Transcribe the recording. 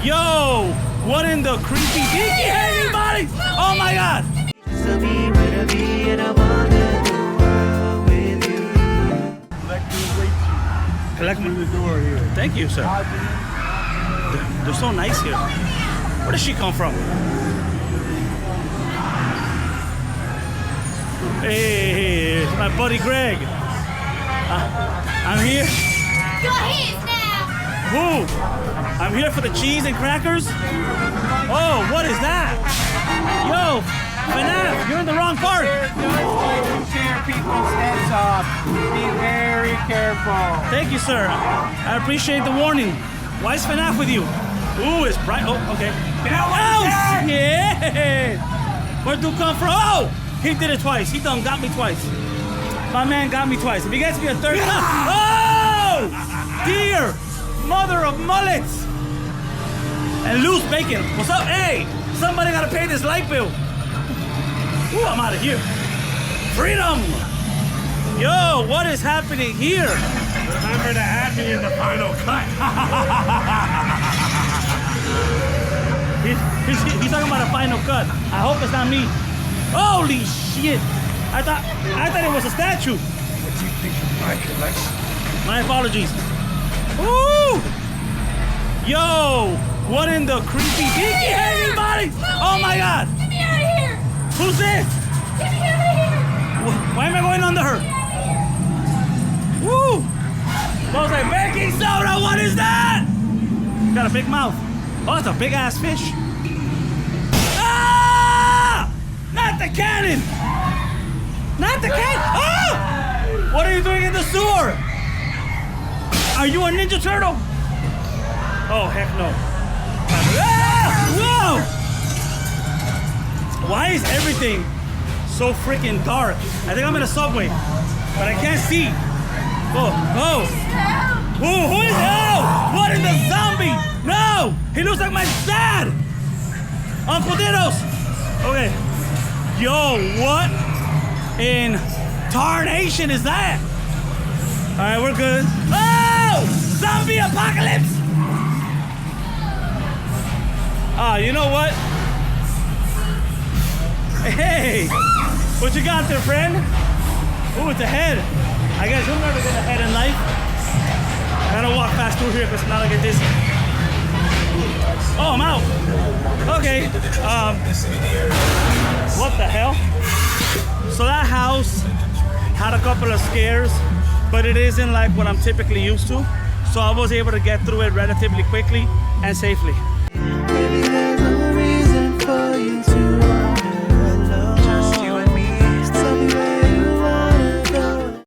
Yo, what in the creepy dinky? Anybody? Oh my God. Collect me the door here. Thank you, sir. They're so nice here. Where does she come from? Hey, it's my buddy Greg. I'm here. Go ahead now. Who? I'm here for the cheese and crackers. Oh, what is that? Yo, FNAF, you're in the wrong part. Tear people's heads off. Be very careful. Thank you, sir. I appreciate the warning. Why is FNAF with you? Ooh, it's bright. Oh, okay. Oh, yeah. Where'd you come from? Oh, he did it twice. He done got me twice. My man got me twice. If he gets me a third time. Oh, dear mother of mullets. And loose bacon. What's up? Hey, somebody gotta pay this light bill. Ooh, I'm out of here. Freedom! Yo, what is happening here? Remember to add me in the final cut. he's talking about a final cut. I hope it's not me. Holy shit! I thought it was a statue. What do you think of my collection? My apologies. Ooh! Yo, what in the creepy dinky? Anybody? Oh my God! Get me out of here. Who's this? Get me out of here. Why am I going under her? Woo! I was like, baking soda, what is that? Got a big mouth. Oh, it's a big ass fish. Ah! Not the cannon! Not the cannon! Ah! What are you doing in the sewer? Are you a Ninja Turtle? Oh, heck no. Ah! Whoa! Why is everything so freaking dark? I think I'm in a subway, but I can't see. Oh, oh. Who is that? Oh, what in the zombie? No, he looks like my dad. Uncle Dinos. Okay. Yo, what in tarnation is that? All right, we're good. Oh, zombie apocalypse. Ah, you know what? Hey, what you got there, friend? Ooh, it's a head. I guess you'll never get a head in life. I gotta walk fast through here because now I get dizzy. Oh, I'm out. Okay. What the hell? So that house had a couple of scares, but it isn't like what I'm typically used to. So I was able to get through it relatively quickly and safely. Maybe there's no reason for you to